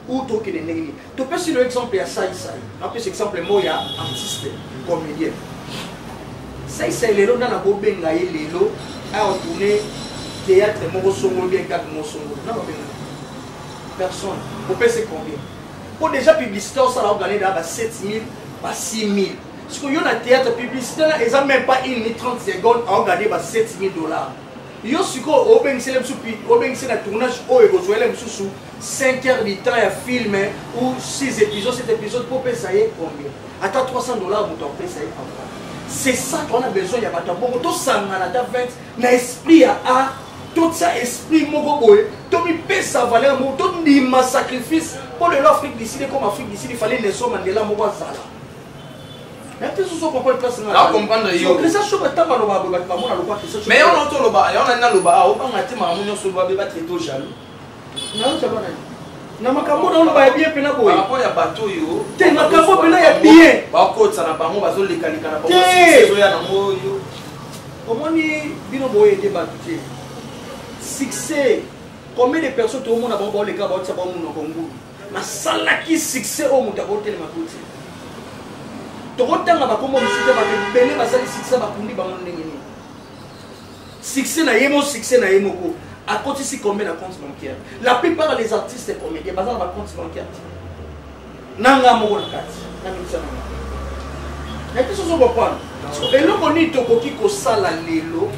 ou to kende négli to peux sur l'exemple ya ça on peut exemple moya artiste comédien ça c'est lelo na bo benga ye lelo a retourner théâtre mo songo bien ka mo songo na ba benga personne. Vous pensez combien? Pour déjà publicité, ça va gagner 7 000, 6 000. Parce qu'il y a un théâtre publicitaire, ils n'ont même pas 1 minute 30 secondes à gagner 7 000 $. Il y a un tournage où il 5 heures de temps à filmer ou 6 épisodes, 7 épisodes pour payer combien? Attends $300, vous t'en payez. C'est ça qu'on a besoin. Il y a pas de bon. Tout ça, on a 20 l'esprit à tout ça esprit mogoboé tout mi pèse sa valeur mon tout ni ma sacrifice pour l'Afrique d'ici comme Afrique d'ici il fallait Nelson Mandela mo bazala mais tu sous comprendre place là comprendre yo ça choque ta ba loba ba ba mona loba ça mais on entend loba on na loba o ba ngati ma munyo so ba be ba treto jaloux non ça va na makambo na loba bien pena boy rapport ya bateau yo te makambo pena ya bien ba ko tsana bango bazo lekalika na bango so ya na mo yo omoni bino boye de bateau succès combien de personnes tout le monde a bon les gars bon ça bon mon Congo na sala qui succès au monde a bon tellement petit to rotanga ba comme succès ba belé ba sala succès ba kundi ba mon ndengeni succès na yemo ko à côté si combien de compte bancaire la plupart des artistes comédiens ba ba compte bancaire nanga mo na kati na mitsana na kiso so bopana et le boni to ko ki ko sala lelo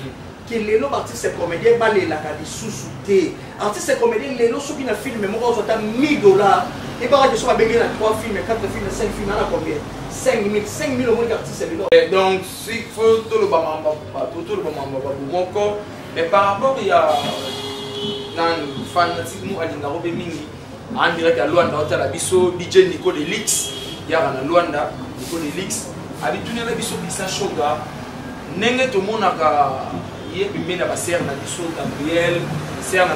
que les artistes comédiens balent la carte sous-souté artistes comédiens les lots qui na film moi on a $1 000 et par que soit baigner dans 3 films 4 films 5 films à combien 5 000 au moins artistes donc il faut tout le bamamba encore mais par rapport il y a nan fanatique nous alinga robe mingi en direct à Luanda on la biso DJ Nico de Lix ya na Luanda Nico de Lix habitué la biso Christian Shoga nenge to monaka il y a des Gabriel,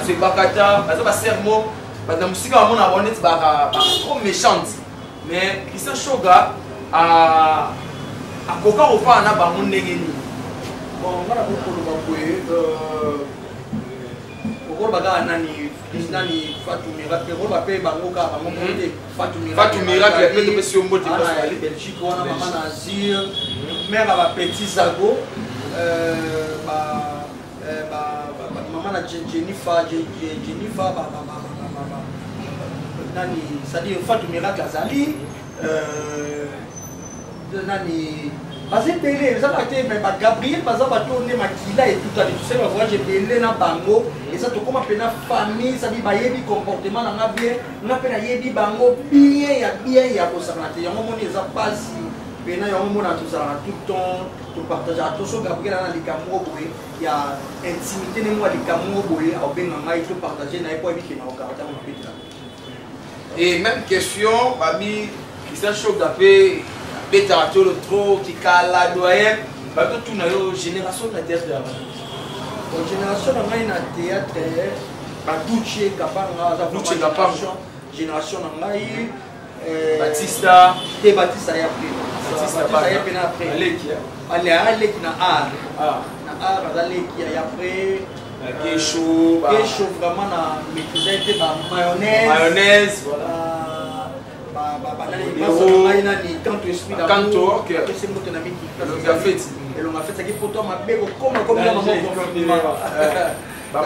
des Bakata, des sermo, des musiques à mon abonné trop méchante. Mais Christian Shoga a coca au pas na ba mon nengeni. Bon, on a beaucoup de bakoué au baga nani Fatou Miracle, on va payer bangoka bango monter Fatou Miracle, il y a plein de questions motivées à Belgique, on a maman Azir. mère à petit Zago, maman à Jennifer, c'est-à-dire Fatou Miracle Azali, Nani. Parce que Gabriel, par exemple, tourné Makila et tout à l'heure, tu sais, moi j'ai belé dans Bango, et ça te comme appelle la famille, ça dit, bah, il y a des comportements, on a bien, on appelle il y a des Bango, bien, il y a pour ça, il y a un moment, ils ont pas si, il y a un moment, tout ça, tout le temps, tout partage, attention, Gabriel, il y a intimité, les mots, les camots, il y a un tout partager, il y a pas éviter, et même question, Babi, Christian Choc d'appel. Bétarato le trop qui cala doyen bato tout na yo génération de théâtre là génération na théâtre Baduche Kapanga génération na ngai Batista te Batista ya après Aleki na art Aleki ya après Kesho vraiment na maîtriser ba mayonnaise voilà Canto, ok. Et l'on a fait ça qui pour toi, ma belle, comme la maman.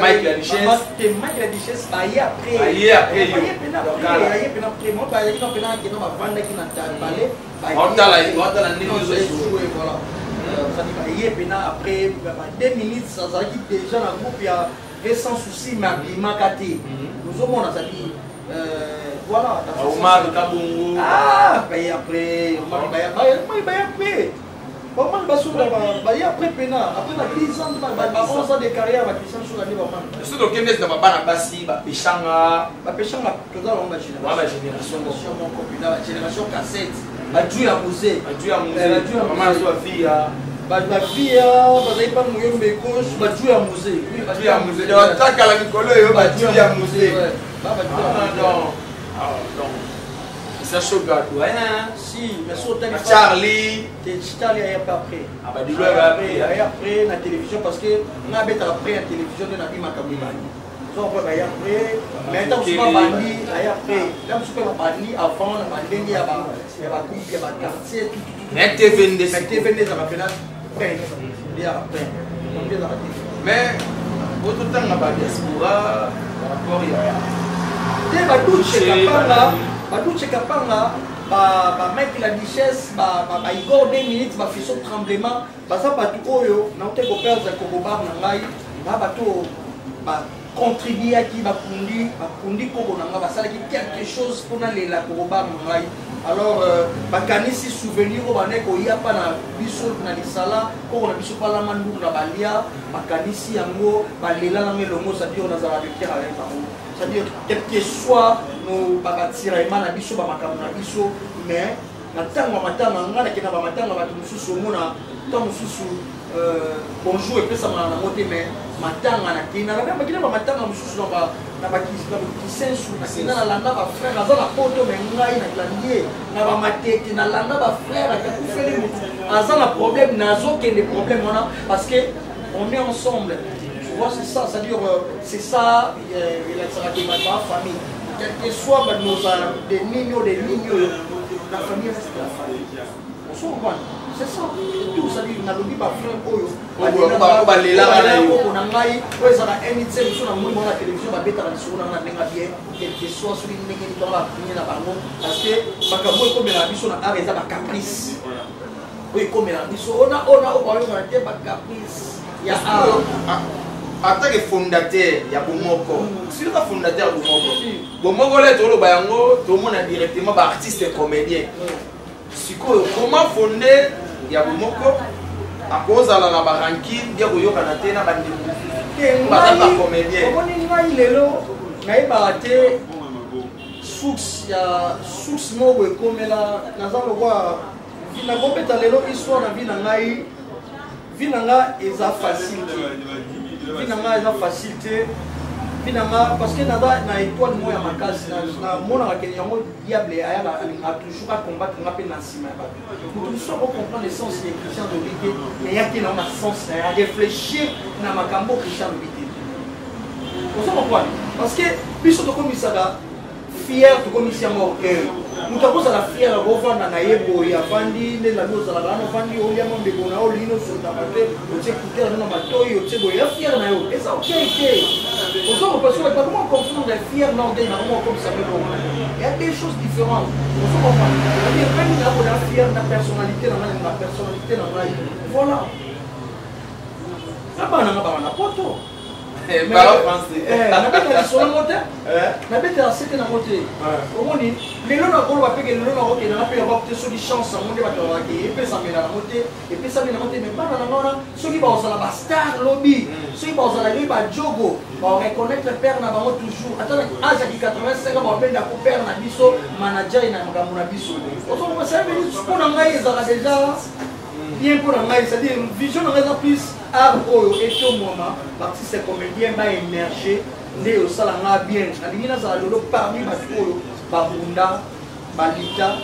Mike la Duchesse. Mike la Duchesse, aïe après. Aïe après. Moi, par exemple, il y a un vendre qui n'a pas parlé. On t'a la joué, voilà. Ça dit, après 2 minutes, ça dit déjà dans le groupe, il y a sans souci, mais il m'a gâté. Nous avons, ça dit. Voilà. Omar Kabongo. Ah, bah après. Maman va sur la après pena après la 10 ans 11 ans de carrière va Christian sur la vie maman. Surtout donc qu'est-ce que bana basi ba peshanga tout dans la génération mon copine la génération cassette adu ya musée maman so fille ba fille ba pas moyembe gauche ba adu ya musée de attaque la mikolo yo ba adu ya musée non ça choque doyen si mais sauter Charlie a pas après après la télévision parce que on a bête après la télévision de Nabi Makamibani so après après mais tant que pas bandi après là je peux pas bandi avant la bandi il y a ba coupe il y a ba quartier mais TV ça va faire après il y a après mais autre temps la diaspora par rapport il y a Baduche Kapanga, Mike la Duchesse, Igor 2 minutes, Fisso tremblement, ça Batu Oyo, Nanté Gopel Zakobobar Nangai, Bato contribuer à qui Bakundi Kobo Nanga, ça qui quelque chose pour aller la Kobobar Nangai. Alors, Bakanisi souvenir au Banek, il n'y a pas de biso na lisala, pour la biso pas la mandou na balia, Bakanisi Yango, Balela Melongo, ça dit on a la victoire avec Bango. C'est-à-dire, quel que soit nos bagatirements, mais bonjour et puis ça m'a monté mais matanga na kina na bakina ba matanga mususu na bakisensu na kina na landa ba frère aza na poto mais ngai na landier na ba matete na landa ba frère ka kufeli mutu aza na problème nazo que les problèmes parce que on est ensemble. Tu vois, c'est ça, c'est-à-dire, c'est ça, la famille. Quel que soit des lignes, la famille reste la famille. On s'en va, c'est ça, c'est tout, c'est-à-dire, on a l'oublié, ma frère, on a la télévision, on a bien, quel que soit celui qui est parce que, comme la mission, on a arrêté la caprice. Oui, comme la mission, on a caprice. Il y a en tant que fondateur, il y a Bomoko. Si le fondateur de Bomoko, tout le monde a directement artiste et comédien. Comment fonder il y a Bomoko à cause de la ranking, il y a un comédien. Vinanga eza facilité. Vinanga eza facilité. Vinanga parce que na étoile moya makasi na mona ka yango diable aya a toujours à combattre ngape na sima ba. Pour tout ça on comprend l'essence de Christian de Bité, mais yaki na na sens à réfléchir na makambo Christian de Bité. On se comprend parce que biso to komisaka fier to komisia mo cœur. moto akozala fiere akovanda na ye boye afandi nde labi ozalaka wana ofandi oliama ndeko na olino osotaka te otie kutere no na matoi otie boye ya fiere na yo eza okei te ozoko parce que bakoma confondre fiere na ondei nakoma okomisa mpe bongo il y a des choses différentes ozoko mpengi nakola fiere na personnalité na ngai na personnalité na ngai voilà abana nga bana poto nabetela lisolo ngo te nabetela sete nango te omoni lelo nakoloba peke lelo nakokendanga mpe yaba te soki chance yango nde bato babaki epesamela nango te epesamela nango te me bana nango wana soki bakozala bastar lobi soki bakozala loi bajogo bareconnaître père na bango toujours ata azaki 85 ans babenda ko père na biso manager na makambo na biso ozokomasabeli mpo na ngai ezala déjà bien pour la maille, c'est-à-dire une vision de raison plus art et au moment, l'artiste comédien va émerger, né au salon bien. La ligne dans le lot parmi ma tour, Babunda, Balita,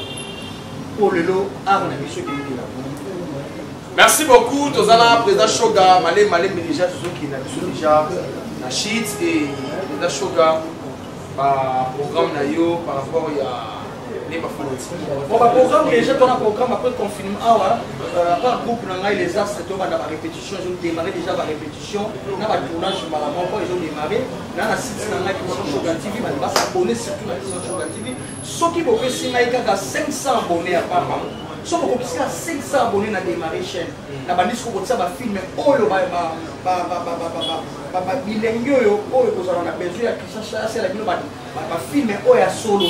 pour le lot, art na mission de là. Merci beaucoup, Tozala, président Shoga, Malé, mais déjà, tout ce qui n'a déjà la shit et président Shoga, par programme Nayo, par rapport à bon, bah, programme déjà, on a un programme après le confinement. Par groupe, on a les astres, on a la répétition, ils ont démarré déjà la répétition. On a le tournage, ils ont démarré. On a la site, on a Shoga TV, on va s'abonner surtout à la Shoga TV. Ceux qui vont essayer à 500 abonnés à part. Ceux qui vont essayer à 500 abonnés à démarrer chaîne. La bandit, on va filmer. Oh, bilingue oyo kozala na besoin ya Christian c'est la bino ba film oyo ya solo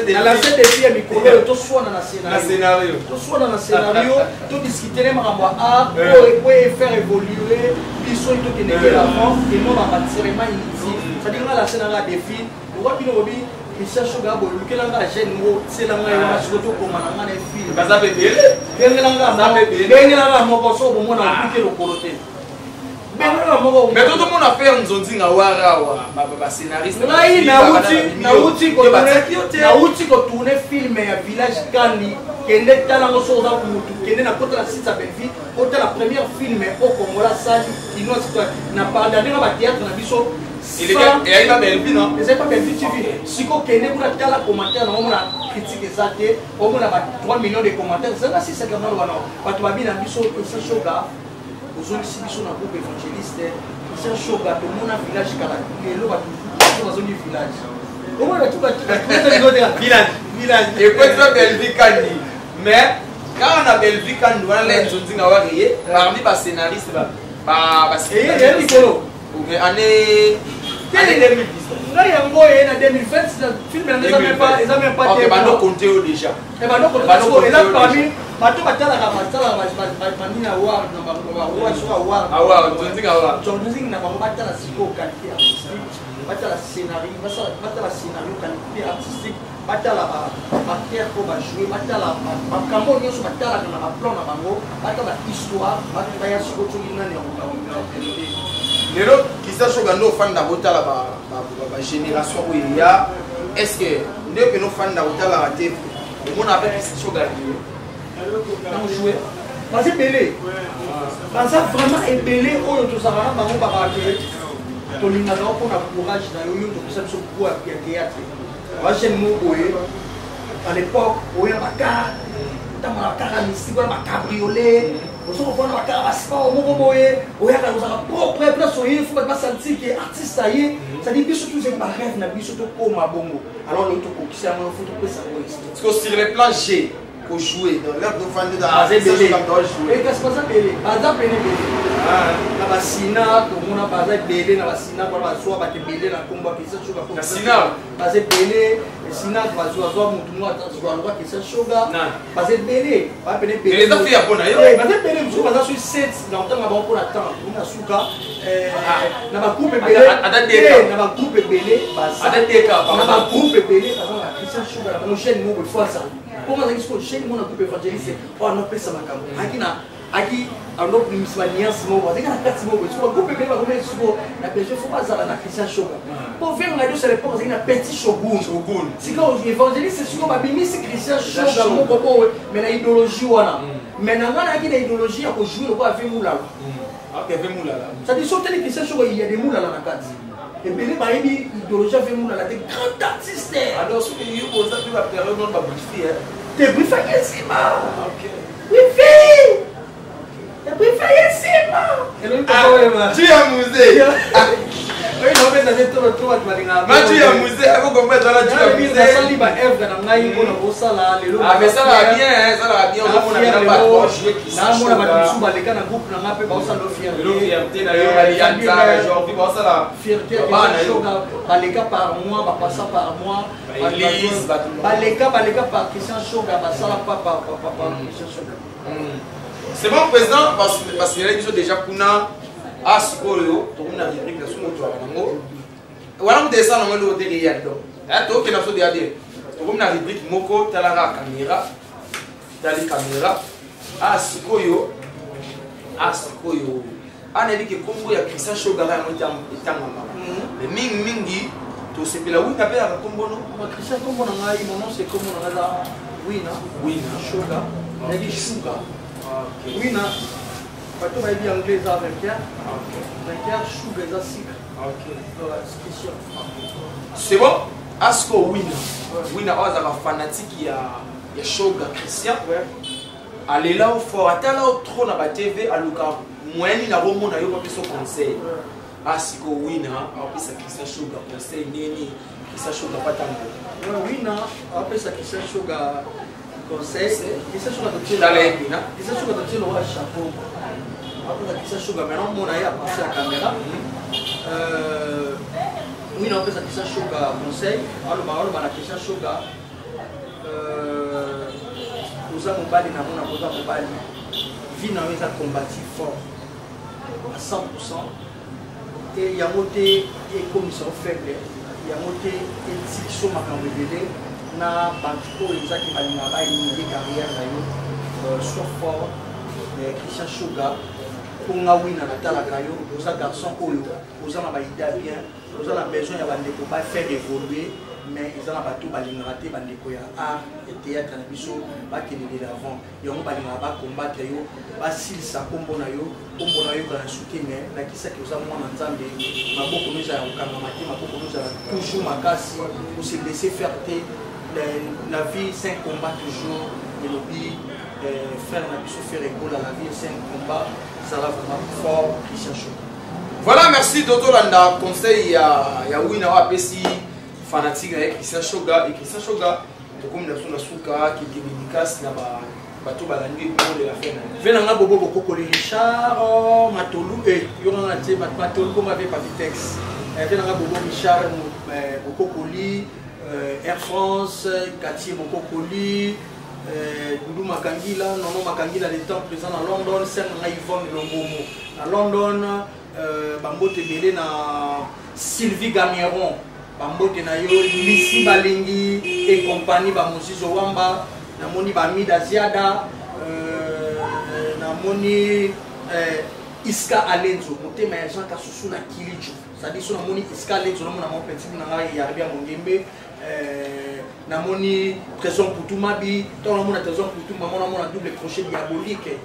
na lancer des films mikolo oyo to swana na scénario to discuter makambo art pour faire évoluer biso to keneke l'avant et non ba tirement inutile ça dit nga la scénario a défi wa bino obi Christian Shoga bo lukela nga jeune ngo tsela nga ya soto ko mananga na film baza bebele bengela nga moko so bo mona okike lokolote. Mais tout le monde a fait un zonzi na wara ba scénariste. Nauti ko tourner film ya village Kandi kende tala ngo soza mutu kende na kota la site Belvi ota la première film au Congo la sali ino na parler na ba théâtre na biso. Il est pas Belvi non? C'est pas Belvi TV. Siko kende kuna tala commentaire na mona critique ezate au mona ba 3 millions de commentaires. C'est là si c'est comme wana. Batu babi na biso Christian Shoga. Aujourd'hui, si nous sommes un groupe évangéliste, c'est un choc à tout le monde, un village et l'eau va tout dans un village. Comment on a tout village. Et quoi ça, Belvi Kandi? Mais quand on a Belvi Kandi, on a l'air de parmi les scénaristes, année 2010. Là, il y a un mois, en 2020, le film n'a même pas été. Ok, bah nous comptons déjà. Et bah nous comptons. Et là, parmi. Bato batala ka batala bandina wa na wa so wa John na bango batala siko qualité artistique batala scénario batala scénario qualité artistique batala ba acteur ko ba jouer batala ba kambo nyoso batala na ba plan na bango batala histoire batala ya siko tolina ne on lelo Christian Shoga no fan da botala ba génération où ya est-ce que ndio que no fan da botala ba te on appelle Christian Shoga dans jouer parce que belé parce que vraiment ébélé oyo to savana bango baba ke to linga na ko na courage na yo to ça so quoi ya théâtre wa jeune mo boye à l'époque oya baka tama kara mystique ba cabriolet oso ko na kara basipa mo boye oya ka za propre place oyo faut pas sentir que artiste aye ça dit biso tous c'est pas rêve na biso to ko mabongo alors le to ko kisa mo faut to pesa parce que sur les plans G pour jouer dans l'heure de fan de la et qu'est-ce que ça belé bazar belé na basina to mona bazar belé na basina kwa bazwa ba belé na komba Christian Shoga na sina bazar belé sina bazwa mutu mo atazwa ngwa Christian Shoga bazar belé ba belé belé les affaires pour na yo bazar belé mutu bazar sur 7 na ntanga ba pour attendre na suka na ba coupe belé na ba coupe belé bazar na ba coupe belé bazar Christian Shoga na chaîne mo be força. Comment est-ce que chez nous on a coupé évangéliste on a fait ça makambo aki ando mismanias mo avec la carte mo tu vas couper bien comme ça la personne faut pas ça na Christian Shoga pour faire la c'est l'époque c'est une petit shogun c'est quand évangéliste c'est comme babimi c'est Christian Shoga mo ko mais la idéologie wana mais na ngana ki na idéologie ko jouer ko avec moulala ok avec moulala ça dit sauter les Christian Shoga il y a des moulala na carte Et bien, l'idéologie avait mon la grand artiste. Alors, ce que vous avez fait la période, on va briefer. T'es briefé ici, Ok. Briefé. T'es briefé ici, Tu es amusé. Oui, non, mais ça fait tout le tour à toi. Mais tu es amusé. Vous comprenez, tu es amusé. Ah, mais ça va bien, ça va bien. On a pas de jouer qui s'en joue. Fierté, baléka par mois, passer par mois, baléka par Christian Shoga, basala pas par Christian Shoga. C'est bon, président, parce qu'il y a déjà Kuna, Askolo, tout le monde a dit que c'est un peu. Voilà, on descend dans le hôtel. Il y a tout qui n'a pas de dire. Tout le monde a dit que Moko, Talara, caméra, Tali caméra, Askoyo. On a dit que comme il y a Christian Shoga, il y a un mais Mingi, tout ce que là où il y a un combo. Christian, comme on a mon nom, c'est comme on a Wina Shoga, il y a dit Shuga. Wina, pas tout va dire anglais à 21, Shuga, ça c'est bon? Asko Wina, on a un fanatique, il y a Shoga Christian. Allez là au fort, attends là au trône à la TV, à Luka, moi, il y a un moment où il y a un conseil. Asko Wina, après ça Christian Shoga conseil, Nini, Christian Shoga pas tant. Wina, après ça Christian Shoga conseil, Christian Shoga de Tchelo. Christian Shoga de Tchelo a chapeau. Après ça Christian Shoga, maintenant mon aïe a passé la caméra. Wina, après ça Christian Shoga conseil, alors on a Christian Shoga. Oza mobali na mona oza mobali. Vie na eza combatif fort à 100%. Et il y a moté et commission faible, il y a moté et diction makambo bébé na bantuko ezaki balinga ba initier carrière na yo soit fort Christian Shoga pour nga wina na talaka yo oza garçon oyo oza na ba idée bien oza na besoin ya bandeko ba faire évoluer mais ils ont battu balinga te bandeko ya art et théâtre na biso ba kende de l'avant yango balinga ba combattre yo ba silsa kombo na yo kana soutenir na kisa ki oza mwana nzambe maboko noza ya kokanga mate maboko noza toujours makasi pour se laisser faire la vie c'est un combat toujours et lobby faire na biso faire école la vie c'est un combat ça va vraiment fort Christian Shoga. Voilà, merci Dodo Landa conseil ya Wina wa pesi fanatique avec Christian Shoga et Christian Shoga comme la souka qui dédicace na bato balandi pour de la fin. Venanga bobo boko Richard Matolu et yorana te Matolu comme avec Papitex. Venanga bobo Richard Bokokoli Air France Kati Bokokoli Doudou Makangila Nono Makangila le temps présent à London Senga Yvonne Longomo à London Bambote Belé na Sylvie Gameron Bambote na yo Lissi Balingi et compagnie Bamusizo Wamba namoni Bamida Ziada namoni Iska Alenzo motema ya Jean Kasusu na Kilicho c'est-à-dire so namoni Iska Alenzo namona mon petit na ngai ya Rabia Mongembe namoni Trésor Poutumabi tant namona Trésor Poutumabi namona double crochet diabolique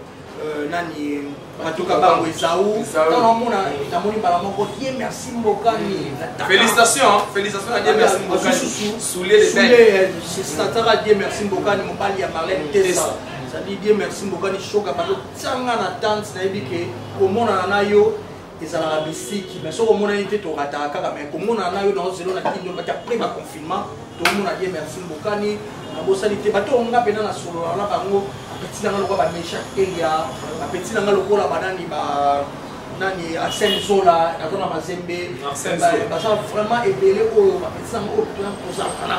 nani Matoka Bango Esaou tant namona namoni balamoko Dieu merci Mbokani félicitations à Dieu merci Mbokani soulé les belles c'est Satara Dieu merci Mbokani mobali ya Marlène Tessa ça dit Dieu merci Mbokani Shoga parce que tanga na tante na ebike komona na yo ezala bisiki mais so komona nité to rataka mais komona na yo dans zelo na kindo ba après ba confinement to mona Dieu merci Mbokani na bosalité bato nga pena na solo na bango petit na ngalo ba mesha Elia petit na ngalo kola banani ba nani Arsène Zola na Mazembe ça vraiment ébélé au petit na ngalo pour ça na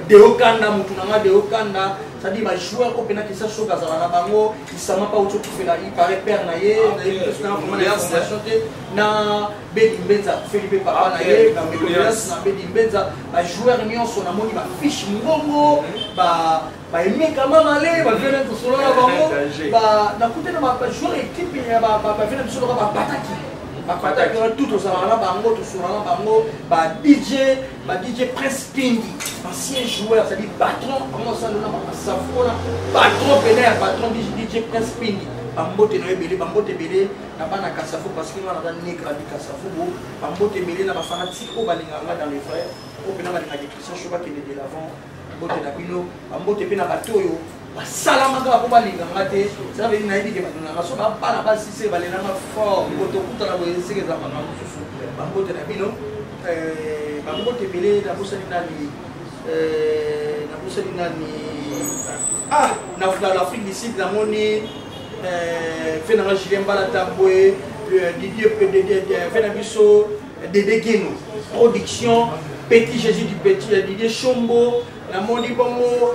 Deokanda mutu na Deokanda ça dit ba joueur ko pena Christian Shoga za na bango isama pa uto kufela il paraît père na ye na vraiment information na Bedi Mbenza Philippe papa na ye na Mélias na Bedi Mbenza ba joueur nyonso na moni ba fiche ngongo ba emeka mama le ba vena to solo na bango ba na kutena ba joueur équipe ya ba vena to solo ba pataki tout aux na bango to solo na bango ba DJ Prince Pindi ancien joueur c'est-à-dire patron comment ça na ba safona patron Pénère patron DJ Prince Pindi bambote na ebele bambote ebele na bana Kasafu parce que wana na negra di Kasafu bambote ebele na ba fanatique o balinganga dans les frères o pena balinga de Christian Choba qui est de l'avant bambote na bino bambote pe na batoyo basalamaka po balinganga te ça veut dire na yidi ke batuna so ba bana ba sise balena fort boto kutana bo sike za mama susu bambote na bino bambote ebele na bosani nani dans l'Afrique du Sud, la monnaie, fait dans Julien Balatamboué, Didier Fenabiso, Dédé Guéno, production, Petit Jésus du Petit, Didier Chombo, la monnaie Bomo,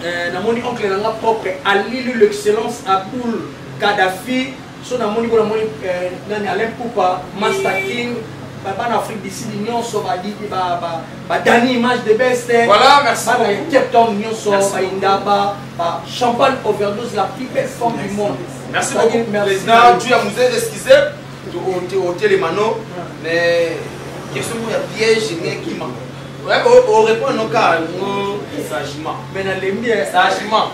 la monnaie oncle Nanga propre, Ali l'excellence, Aboul Kadhafi, son la monnaie Alain Poupa, Master King. En Afrique du Sud, nous sommes Dani Image de Best. Voilà, merci. Cape Town, nous sommes Indaba, Champagne Overdose, la plus belle forme du monde. Merci beaucoup, président. Tu as nous excusé au télémano, mais question de piège, qui manque. On répond à nos cas, sagement. Mais dans les miens, sagement.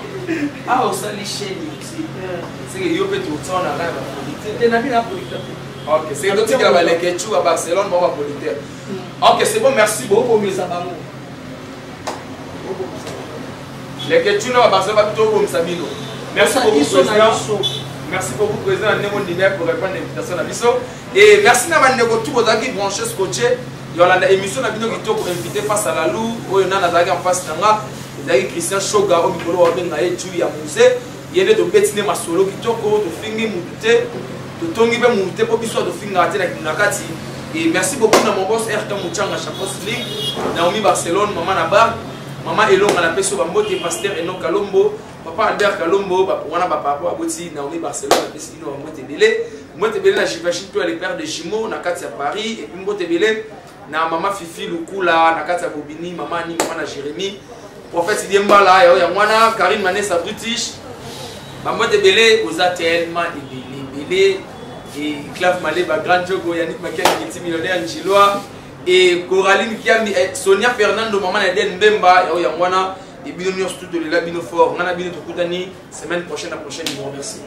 Ah, on s'est liché ici. C'est que yo peut tout ça, on a la politique. Ok, c'est donc qu'il y a les Ketchou à Barcelone, bon, politique. Ok, c'est bon, merci beaucoup. Les Ketchou à Barcelone, plutôt comme Sabino. Merci beaucoup, président. Merci beaucoup, président, pour répondre à l'invitation à Bisso. Et merci à tout le monde qui branché ce coach. Il y a une émission pour inviter face à la loup, où il y a en face de Christian Choga, au micro, il y a musée. Il y a des petits masolo qui sont et merci beaucoup à mon boss RK Mouchanga Champions League, Naomi Barcelone, Maman Nabar, Maman Elon à la Peso Bambote, Pasteur Eno Kalombo, Papa Albert Kalombo, Papa Aboti, Naomi Barcelone, Pesino, Mote Belé, Mote Belé, na Jivachi, toi les pères de jumeaux, Nakati à Paris, et puis Mote Belé, na Maman Fifi Lukula, Nakati à Bobini, Maman Ni, Maman Jérémy, Prophète Diembala, Yamwana, Karine Manessa British, Maman Belé, aux tellement Belé. Et Clave Malé, Grand Jogo, Yannick Maкен, multimillionnaire Njiloa, et Coraline Kiambi, Sonia Fernando, Maman Eden Mbemba, Yamwana, et Bino Studio de la Bino Fort, Nana Bino Tokutani, semaine prochaine, la prochaine, je vous remercie.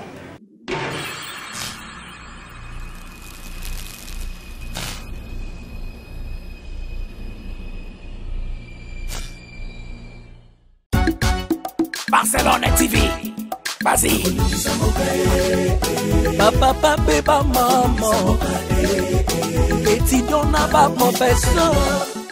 Barcelone TV. Vas-y. Papa, papa, maman. Étudiant n'a pas mon personne.